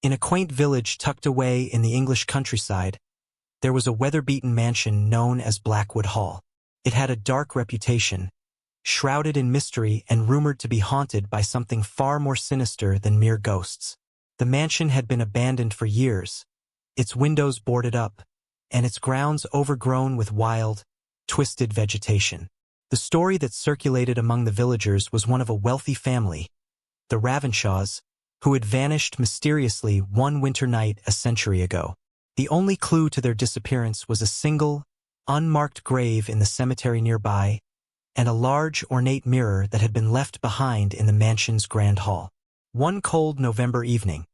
In a quaint village tucked away in the English countryside, there was a weather-beaten mansion known as Blackwood Hall. It had a dark reputation, shrouded in mystery and rumored to be haunted by something far more sinister than mere ghosts. The mansion had been abandoned for years, its windows boarded up, and its grounds overgrown with wild, twisted vegetation. The story that circulated among the villagers was one of a wealthy family, the Ravenshaws, who had vanished mysteriously one winter night a century ago. The only clue to their disappearance was a single, unmarked grave in the cemetery nearby, and a large, ornate mirror that had been left behind in the mansion's grand hall. One cold November evening,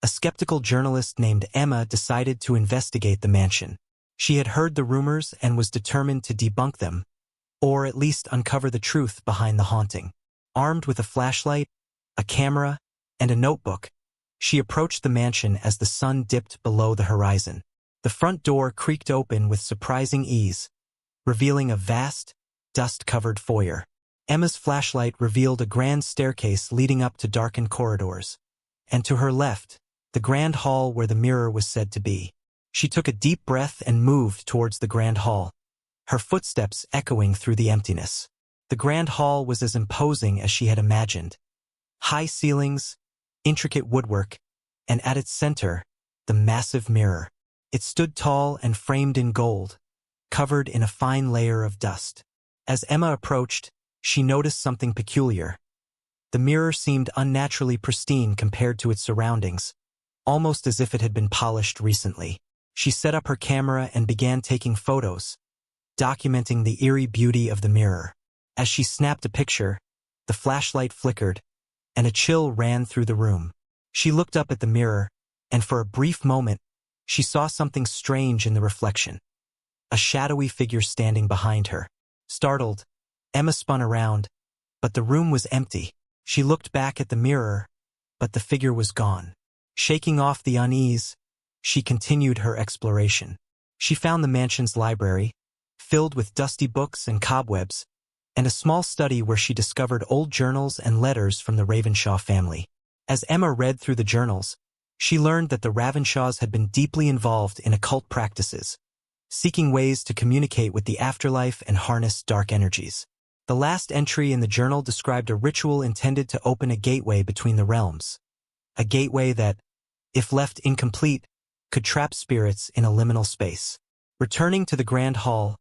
a skeptical journalist named Emma decided to investigate the mansion. She had heard the rumors and was determined to debunk them, or at least uncover the truth behind the haunting. Armed with a flashlight, a camera, and a notebook, she approached the mansion as the sun dipped below the horizon. The front door creaked open with surprising ease, revealing a vast, dust-covered foyer. Emma's flashlight revealed a grand staircase leading up to darkened corridors, and to her left, the grand hall where the mirror was said to be. She took a deep breath and moved towards the grand hall, her footsteps echoing through the emptiness. The grand hall was as imposing as she had imagined. High ceilings, intricate woodwork, and at its center, the massive mirror. It stood tall and framed in gold, covered in a fine layer of dust. As Emma approached, she noticed something peculiar. The mirror seemed unnaturally pristine compared to its surroundings, almost as if it had been polished recently. She set up her camera and began taking photos, documenting the eerie beauty of the mirror. As she snapped a picture, the flashlight flickered, and a chill ran through the room. She looked up at the mirror, and for a brief moment, she saw something strange in the reflection. A shadowy figure standing behind her. Startled, Emma spun around, but the room was empty. She looked back at the mirror, but the figure was gone. Shaking off the unease, she continued her exploration. She found the mansion's library, filled with dusty books and cobwebs, and a small study where she discovered old journals and letters from the Ravenshaw family. As Emma read through the journals, she learned that the Ravenshaws had been deeply involved in occult practices, seeking ways to communicate with the afterlife and harness dark energies. The last entry in the journal described a ritual intended to open a gateway between the realms, a gateway that, if left incomplete, could trap spirits in a liminal space. Returning to the grand hall,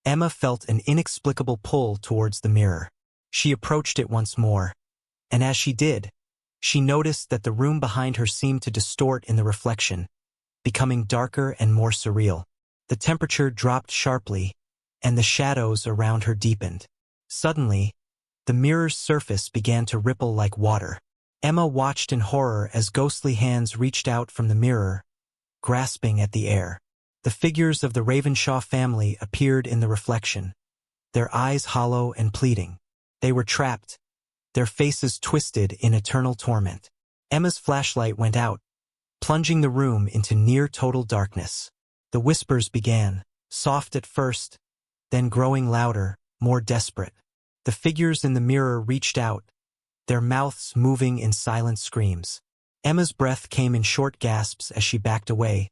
Emma felt an inexplicable pull towards the mirror. She approached it once more, and as she did, she noticed that the room behind her seemed to distort in the reflection, becoming darker and more surreal. The temperature dropped sharply, and the shadows around her deepened. Suddenly, the mirror's surface began to ripple like water. Emma watched in horror as ghostly hands reached out from the mirror, grasping at the air. The figures of the Ravenshaw family appeared in the reflection, their eyes hollow and pleading. They were trapped, their faces twisted in eternal torment. Emma's flashlight went out, plunging the room into near-total darkness. The whispers began, soft at first, then growing louder, more desperate. The figures in the mirror reached out, their mouths moving in silent screams. Emma's breath came in short gasps as she backed away,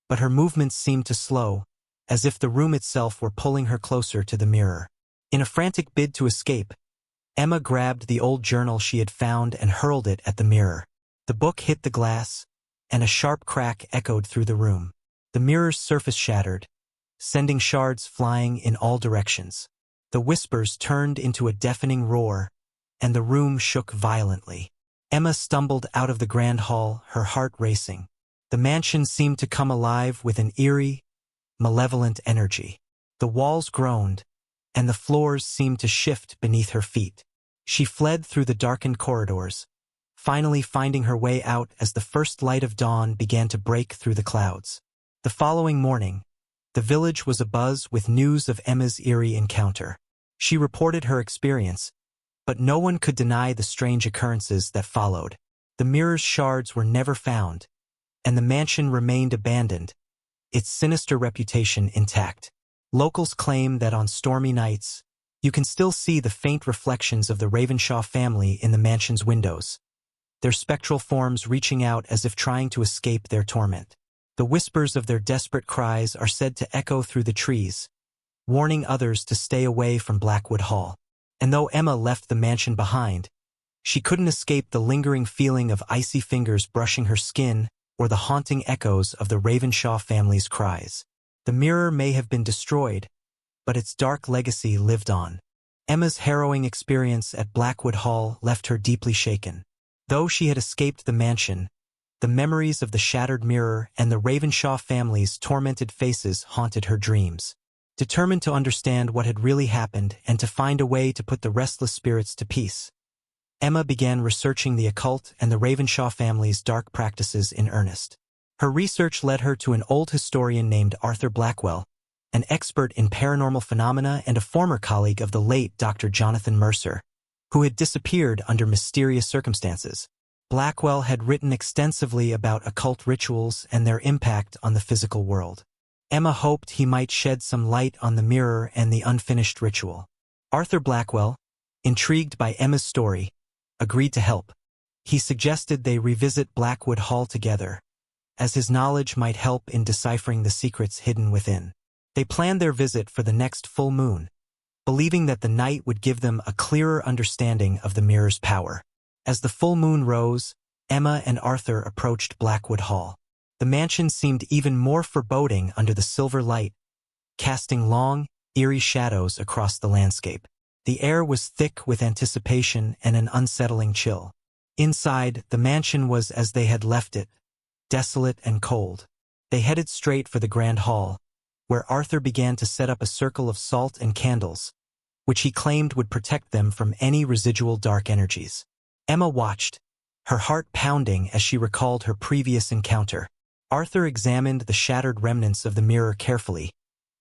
but her movements seemed to slow, as if the room itself were pulling her closer to the mirror. In a frantic bid to escape, Emma grabbed the old journal she had found and hurled it at the mirror. The book hit the glass, and a sharp crack echoed through the room. The mirror's surface shattered, sending shards flying in all directions. The whispers turned into a deafening roar, and the room shook violently. Emma stumbled out of the grand hall, her heart racing. The mansion seemed to come alive with an eerie, malevolent energy. The walls groaned, and the floors seemed to shift beneath her feet. She fled through the darkened corridors, finally finding her way out as the first light of dawn began to break through the clouds. The following morning, the village was abuzz with news of Emma's eerie encounter. She reported her experience, but no one could deny the strange occurrences that followed. The mirror's shards were never found, and the mansion remained abandoned, its sinister reputation intact. Locals claim that on stormy nights, you can still see the faint reflections of the Ravenshaw family in the mansion's windows, their spectral forms reaching out as if trying to escape their torment. The whispers of their desperate cries are said to echo through the trees, warning others to stay away from Blackwood Hall. And though Emma left the mansion behind, she couldn't escape the lingering feeling of icy fingers brushing her skin or the haunting echoes of the Ravenshaw family's cries. The mirror may have been destroyed, but its dark legacy lived on. Emma's harrowing experience at Blackwood Hall left her deeply shaken. Though she had escaped the mansion, the memories of the shattered mirror and the Ravenshaw family's tormented faces haunted her dreams. Determined to understand what had really happened and to find a way to put the restless spirits to peace, Emma began researching the occult and the Ravenshaw family's dark practices in earnest. Her research led her to an old historian named Arthur Blackwell, an expert in paranormal phenomena and a former colleague of the late Dr. Jonathan Mercer, who had disappeared under mysterious circumstances. Blackwell had written extensively about occult rituals and their impact on the physical world. Emma hoped he might shed some light on the mirror and the unfinished ritual. Arthur Blackwell, intrigued by Emma's story, agreed to help. He suggested they revisit Blackwood Hall together, as his knowledge might help in deciphering the secrets hidden within. They planned their visit for the next full moon, believing that the night would give them a clearer understanding of the mirror's power. As the full moon rose, Emma and Arthur approached Blackwood Hall. The mansion seemed even more foreboding under the silver light, casting long, eerie shadows across the landscape. The air was thick with anticipation and an unsettling chill. Inside, the mansion was as they had left it, desolate and cold. They headed straight for the grand hall, where Arthur began to set up a circle of salt and candles, which he claimed would protect them from any residual dark energies. Emma watched, her heart pounding as she recalled her previous encounter. Arthur examined the shattered remnants of the mirror carefully,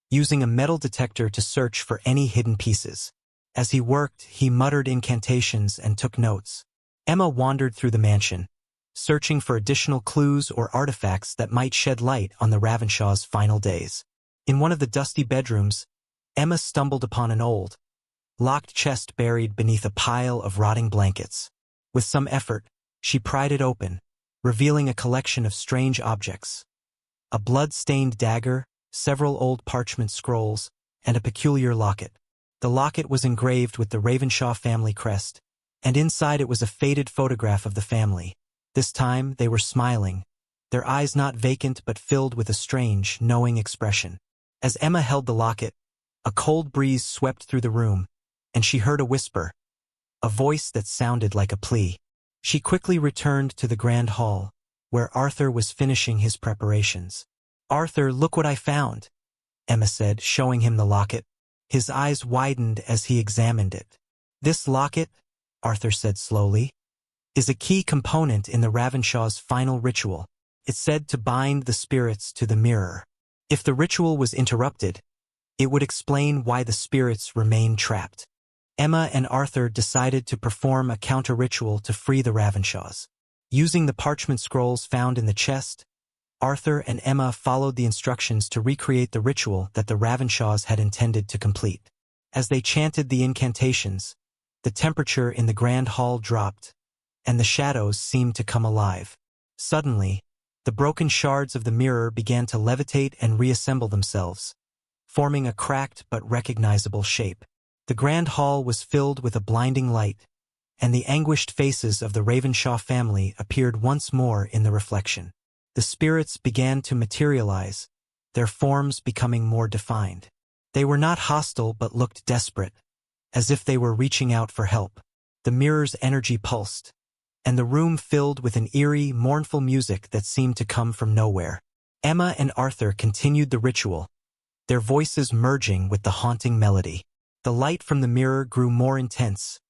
using a metal detector to search for any hidden pieces. As he worked, he muttered incantations and took notes. Emma wandered through the mansion, searching for additional clues or artifacts that might shed light on the Ravenshaw's final days. In one of the dusty bedrooms, Emma stumbled upon an old, locked chest buried beneath a pile of rotting blankets. With some effort, she pried it open, revealing a collection of strange objects. A blood-stained dagger, several old parchment scrolls, and a peculiar locket. The locket was engraved with the Ravenshaw family crest, and inside it was a faded photograph of the family. This time they were smiling, their eyes not vacant but filled with a strange, knowing expression. As Emma held the locket, a cold breeze swept through the room, and she heard a whisper, a voice that sounded like a plea. She quickly returned to the grand hall, where Arthur was finishing his preparations. "Arthur, look what I found," Emma said, showing him the locket. His eyes widened as he examined it. "This locket," Arthur said slowly, "is a key component in the Ravenshaw's final ritual. It's said to bind the spirits to the mirror. If the ritual was interrupted, it would explain why the spirits remained trapped." Emma and Arthur decided to perform a counter-ritual to free the Ravenshaws. Using the parchment scrolls found in the chest, Arthur and Emma followed the instructions to recreate the ritual that the Ravenshaws had intended to complete. As they chanted the incantations, the temperature in the grand hall dropped, and the shadows seemed to come alive. Suddenly, the broken shards of the mirror began to levitate and reassemble themselves, forming a cracked but recognizable shape. The grand hall was filled with a blinding light, and the anguished faces of the Ravenshaw family appeared once more in the reflection. The spirits began to materialize, their forms becoming more defined. They were not hostile but looked desperate, as if they were reaching out for help. The mirror's energy pulsed, and the room filled with an eerie, mournful music that seemed to come from nowhere. Emma and Arthur continued the ritual, their voices merging with the haunting melody. The light from the mirror grew more intense,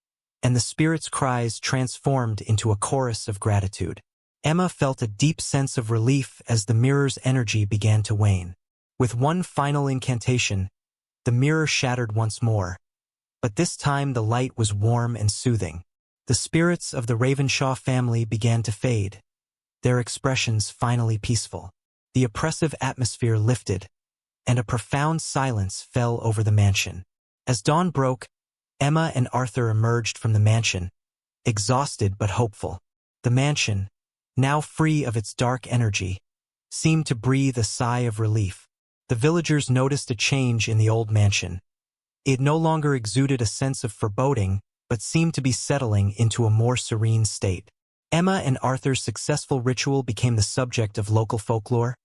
and the spirits' cries transformed into a chorus of gratitude. Emma felt a deep sense of relief as the mirror's energy began to wane. With one final incantation, the mirror shattered once more, but this time the light was warm and soothing. The spirits of the Ravenshaw family began to fade, their expressions finally peaceful. The oppressive atmosphere lifted, and a profound silence fell over the mansion. As dawn broke, Emma and Arthur emerged from the mansion, exhausted but hopeful. The mansion, now free of its dark energy, seemed to breathe a sigh of relief. The villagers noticed a change in the old mansion. It no longer exuded a sense of foreboding, but seemed to be settling into a more serene state. Emma and Arthur's successful ritual became the subject of local folklore,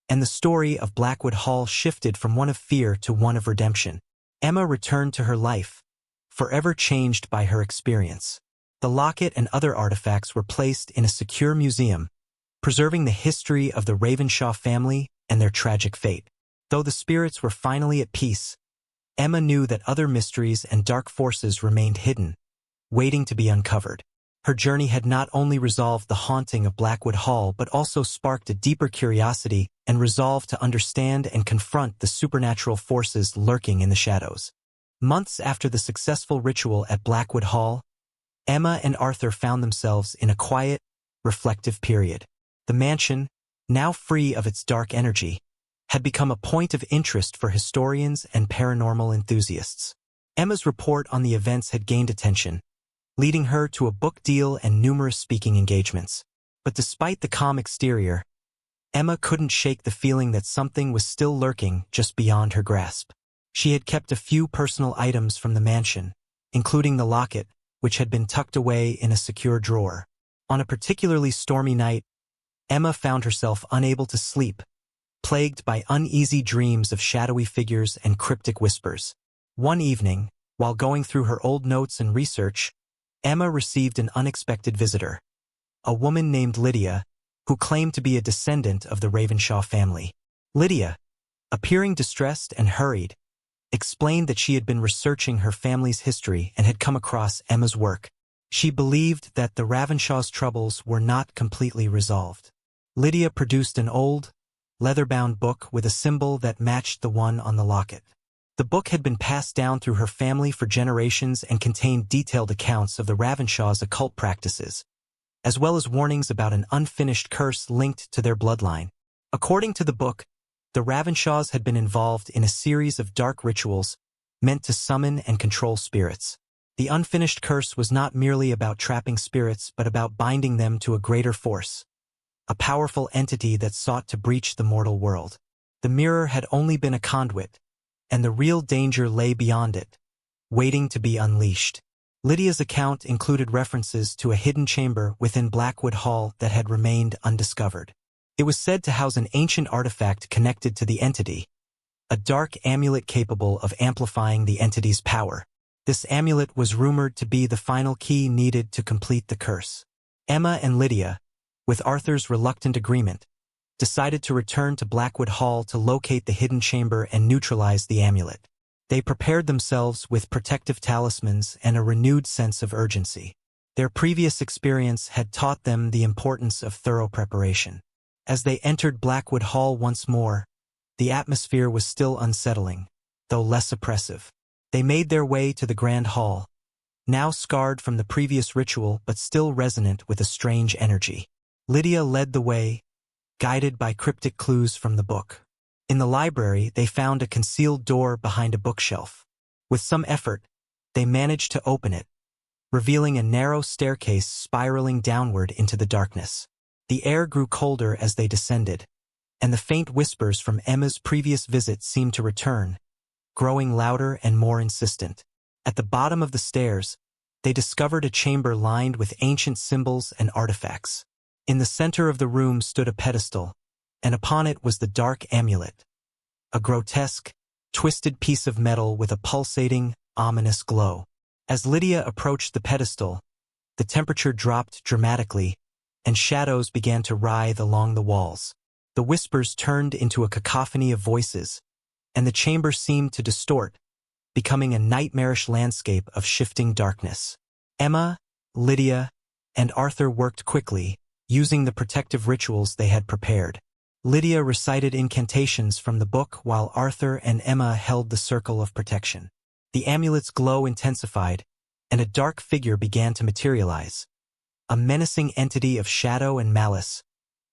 and the story of Blackwood Hall shifted from one of fear to one of redemption. Emma returned to her life, forever changed by her experience. The locket and other artifacts were placed in a secure museum, preserving the history of the Ravenshaw family and their tragic fate. Though the spirits were finally at peace, Emma knew that other mysteries and dark forces remained hidden, waiting to be uncovered. Her journey had not only resolved the haunting of Blackwood Hall but also sparked a deeper curiosity and resolve to understand and confront the supernatural forces lurking in the shadows. Months after the successful ritual at Blackwood Hall, Emma and Arthur found themselves in a quiet, reflective period. The mansion, now free of its dark energy, had become a point of interest for historians and paranormal enthusiasts. Emma's report on the events had gained attention, leading her to a book deal and numerous speaking engagements. But despite the calm exterior, Emma couldn't shake the feeling that something was still lurking just beyond her grasp. She had kept a few personal items from the mansion, including the locket, which had been tucked away in a secure drawer. On a particularly stormy night, Emma found herself unable to sleep, plagued by uneasy dreams of shadowy figures and cryptic whispers. One evening, while going through her old notes and research, Emma received an unexpected visitor, a woman named Lydia, who claimed to be a descendant of the Ravenshaw family. Lydia, appearing distressed and hurried, explained that she had been researching her family's history and had come across Emma's work. She believed that the Ravenshaw's troubles were not completely resolved. Lydia produced an old, leather-bound book with a symbol that matched the one on the locket. The book had been passed down through her family for generations and contained detailed accounts of the Ravenshaw's occult practices, as well as warnings about an unfinished curse linked to their bloodline. According to the book, the Ravenshaws had been involved in a series of dark rituals meant to summon and control spirits. The unfinished curse was not merely about trapping spirits but about binding them to a greater force, a powerful entity that sought to breach the mortal world. The mirror had only been a conduit, and the real danger lay beyond it, waiting to be unleashed. Lydia's account included references to a hidden chamber within Blackwood Hall that had remained undiscovered. It was said to house an ancient artifact connected to the entity, a dark amulet capable of amplifying the entity's power. This amulet was rumored to be the final key needed to complete the curse. Emma and Lydia, with Arthur's reluctant agreement, decided to return to Blackwood Hall to locate the hidden chamber and neutralize the amulet. They prepared themselves with protective talismans and a renewed sense of urgency. Their previous experience had taught them the importance of thorough preparation. As they entered Blackwood Hall once more, the atmosphere was still unsettling, though less oppressive. They made their way to the grand hall, now scarred from the previous ritual but still resonant with a strange energy. Lydia led the way, guided by cryptic clues from the book. In the library, they found a concealed door behind a bookshelf. With some effort, they managed to open it, revealing a narrow staircase spiraling downward into the darkness. The air grew colder as they descended, and the faint whispers from Emma's previous visit seemed to return, growing louder and more insistent. At the bottom of the stairs, they discovered a chamber lined with ancient symbols and artifacts. In the center of the room stood a pedestal, and upon it was the dark amulet, a grotesque, twisted piece of metal with a pulsating, ominous glow. As Lydia approached the pedestal, the temperature dropped dramatically, and shadows began to writhe along the walls. The whispers turned into a cacophony of voices, and the chamber seemed to distort, becoming a nightmarish landscape of shifting darkness. Emma, Lydia, and Arthur worked quickly, using the protective rituals they had prepared. Lydia recited incantations from the book while Arthur and Emma held the circle of protection. The amulet's glow intensified, and a dark figure began to materialize. A menacing entity of shadow and malice,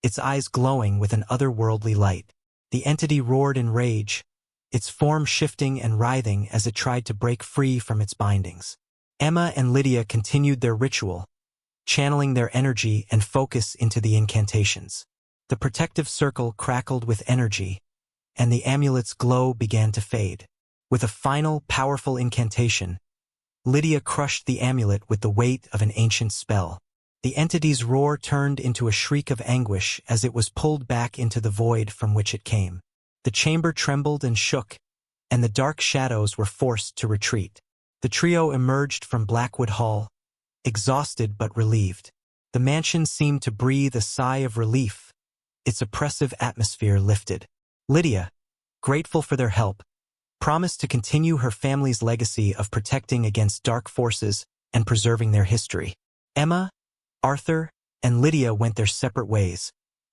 its eyes glowing with an otherworldly light. The entity roared in rage, its form shifting and writhing as it tried to break free from its bindings. Emma and Lydia continued their ritual, channeling their energy and focus into the incantations. The protective circle crackled with energy, and the amulet's glow began to fade. With a final, powerful incantation, Lydia crushed the amulet with the weight of an ancient spell. The entity's roar turned into a shriek of anguish as it was pulled back into the void from which it came. The chamber trembled and shook, and the dark shadows were forced to retreat. The trio emerged from Blackwood Hall, exhausted but relieved. The mansion seemed to breathe a sigh of relief. Its oppressive atmosphere lifted. Lydia, grateful for their help, promised to continue her family's legacy of protecting against dark forces and preserving their history. Emma, Arthur, and Lydia went their separate ways,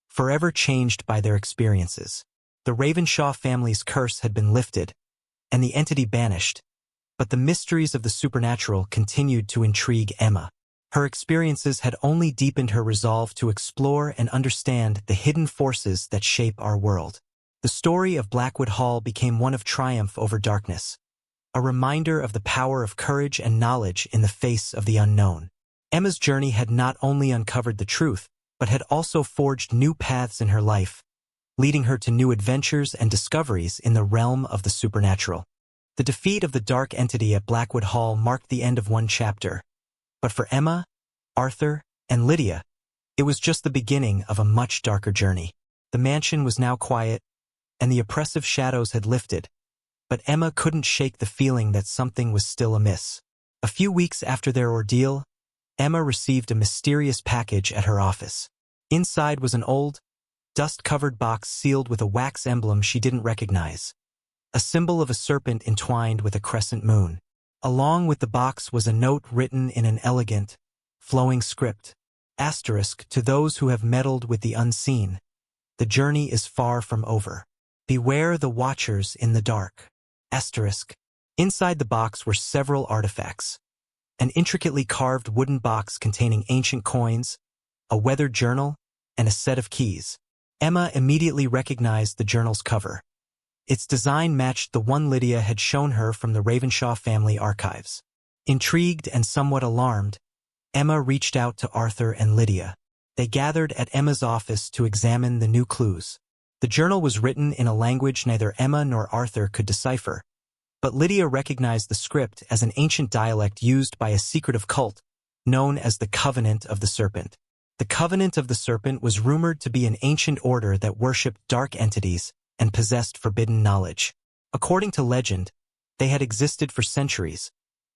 forever changed by their experiences. The Ravenshaw family's curse had been lifted, and the entity banished, but the mysteries of the supernatural continued to intrigue Emma. Her experiences had only deepened her resolve to explore and understand the hidden forces that shape our world. The story of Blackwood Hall became one of triumph over darkness, a reminder of the power of courage and knowledge in the face of the unknown. Emma's journey had not only uncovered the truth, but had also forged new paths in her life, leading her to new adventures and discoveries in the realm of the supernatural. The defeat of the dark entity at Blackwood Hall marked the end of one chapter, but for Emma, Arthur, and Lydia, it was just the beginning of a much darker journey. The mansion was now quiet, and the oppressive shadows had lifted, but Emma couldn't shake the feeling that something was still amiss. A few weeks after their ordeal, Emma received a mysterious package at her office. Inside was an old, dust-covered box sealed with a wax emblem she didn't recognize, a symbol of a serpent entwined with a crescent moon. Along with the box was a note written in an elegant, flowing script. Asterisk, to those who have meddled with the unseen, the journey is far from over. Beware the watchers in the dark. Asterisk. Inside the box were several artifacts. An intricately carved wooden box containing ancient coins, a weathered journal, and a set of keys. Emma immediately recognized the journal's cover. Its design matched the one Lydia had shown her from the Ravenshaw family archives. Intrigued and somewhat alarmed, Emma reached out to Arthur and Lydia. They gathered at Emma's office to examine the new clues. The journal was written in a language neither Emma nor Arthur could decipher, but Lydia recognized the script as an ancient dialect used by a secretive cult known as the Covenant of the Serpent. The Covenant of the Serpent was rumored to be an ancient order that worshipped dark entities and possessed forbidden knowledge. According to legend, they had existed for centuries,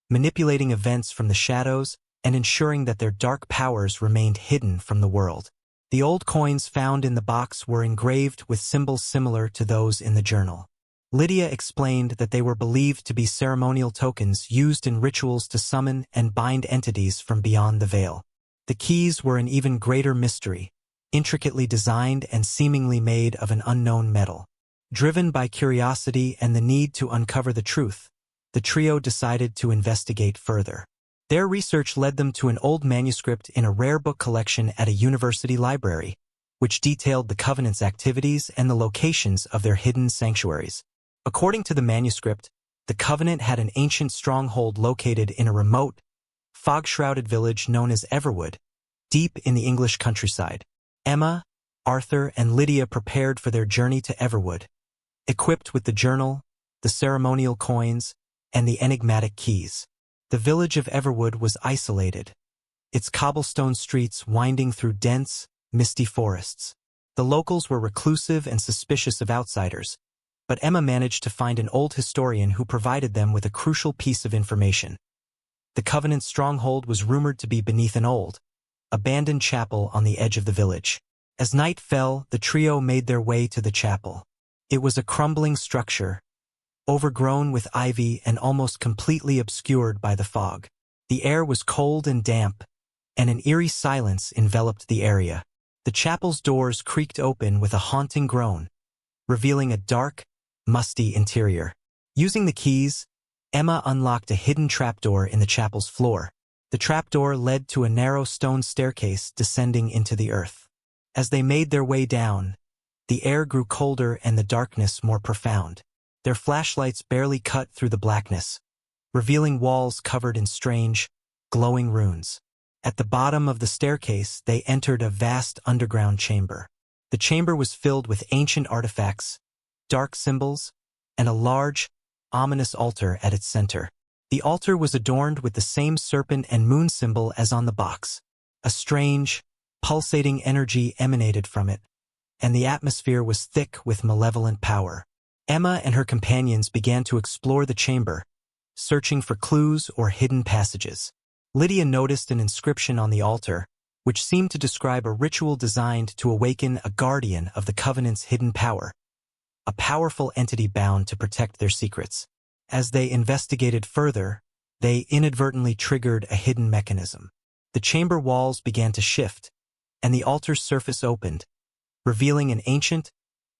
manipulating events from the shadows and ensuring that their dark powers remained hidden from the world. The old coins found in the box were engraved with symbols similar to those in the journal. Lydia explained that they were believed to be ceremonial tokens used in rituals to summon and bind entities from beyond the veil. The keys were an even greater mystery, intricately designed and seemingly made of an unknown metal. Driven by curiosity and the need to uncover the truth, the trio decided to investigate further. Their research led them to an old manuscript in a rare book collection at a university library, which detailed the Covenant's activities and the locations of their hidden sanctuaries. According to the manuscript, the Covenant had an ancient stronghold located in a remote, fog-shrouded village known as Everwood, deep in the English countryside. Emma, Arthur, and Lydia prepared for their journey to Everwood, equipped with the journal, the ceremonial coins, and the enigmatic keys. The village of Everwood was isolated, its cobblestone streets winding through dense, misty forests. The locals were reclusive and suspicious of outsiders, but Emma managed to find an old historian who provided them with a crucial piece of information. The Covenant's stronghold was rumored to be beneath an old, abandoned chapel on the edge of the village. As night fell, the trio made their way to the chapel. It was a crumbling structure, overgrown with ivy and almost completely obscured by the fog. The air was cold and damp, and an eerie silence enveloped the area. The chapel's doors creaked open with a haunting groan, revealing a dark, musty interior. Using the keys, Emma unlocked a hidden trapdoor in the chapel's floor. The trapdoor led to a narrow stone staircase descending into the earth. As they made their way down, the air grew colder and the darkness more profound. Their flashlights barely cut through the blackness, revealing walls covered in strange, glowing runes. At the bottom of the staircase, they entered a vast underground chamber. The chamber was filled with ancient artifacts, dark symbols, and a large, ominous altar at its center. The altar was adorned with the same serpent and moon symbol as on the box. A strange, pulsating energy emanated from it, and the atmosphere was thick with malevolent power. Emma and her companions began to explore the chamber, searching for clues or hidden passages. Lydia noticed an inscription on the altar, which seemed to describe a ritual designed to awaken a guardian of the Covenant's hidden power, a powerful entity bound to protect their secrets. As they investigated further, they inadvertently triggered a hidden mechanism. The chamber walls began to shift, and the altar's surface opened, revealing an ancient,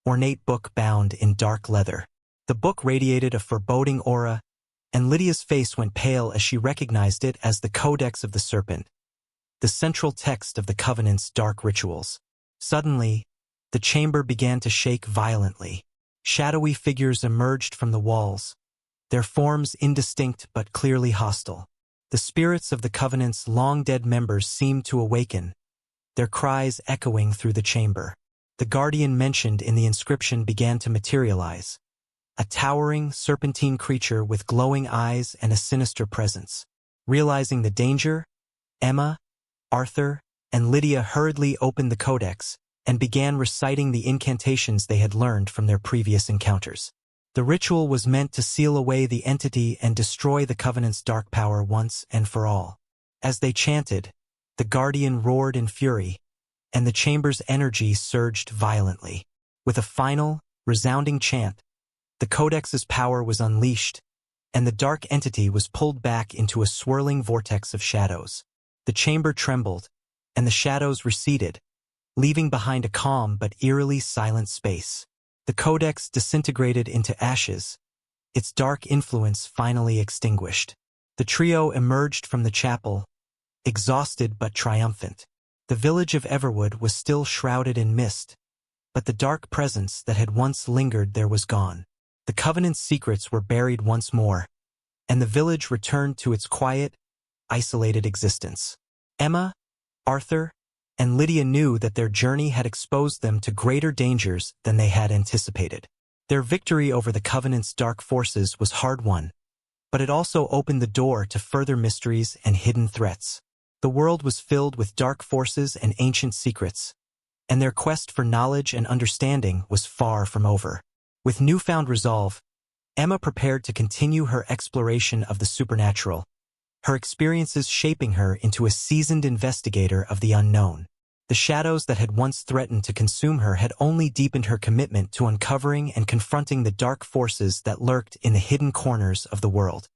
ornate book bound in dark leather. The book radiated a foreboding aura, and Lydia's face went pale as she recognized it as the Codex of the Serpent, the central text of the Covenant's dark rituals. Suddenly, the chamber began to shake violently. Shadowy figures emerged from the walls, their forms indistinct but clearly hostile. The spirits of the Covenant's long-dead members seemed to awaken, their cries echoing through the chamber. The guardian mentioned in the inscription began to materialize, a towering, serpentine creature with glowing eyes and a sinister presence. Realizing the danger, Emma, Arthur, and Lydia hurriedly opened the codex and began reciting the incantations they had learned from their previous encounters. The ritual was meant to seal away the entity and destroy the Covenant's dark power once and for all. As they chanted, the guardian roared in fury, and the chamber's energy surged violently. With a final, resounding chant, the Codex's power was unleashed, and the dark entity was pulled back into a swirling vortex of shadows. The chamber trembled, and the shadows receded, leaving behind a calm but eerily silent space. The Codex disintegrated into ashes, its dark influence finally extinguished. The trio emerged from the chapel, exhausted but triumphant. The village of Everwood was still shrouded in mist, but the dark presence that had once lingered there was gone. The Covenant's secrets were buried once more, and the village returned to its quiet, isolated existence. Emma, Arthur, and Lydia knew that their journey had exposed them to greater dangers than they had anticipated. Their victory over the Covenant's dark forces was hard-won, but it also opened the door to further mysteries and hidden threats. The world was filled with dark forces and ancient secrets, and their quest for knowledge and understanding was far from over. With newfound resolve, Emma prepared to continue her exploration of the supernatural, her experiences shaping her into a seasoned investigator of the unknown. The shadows that had once threatened to consume her had only deepened her commitment to uncovering and confronting the dark forces that lurked in the hidden corners of the world.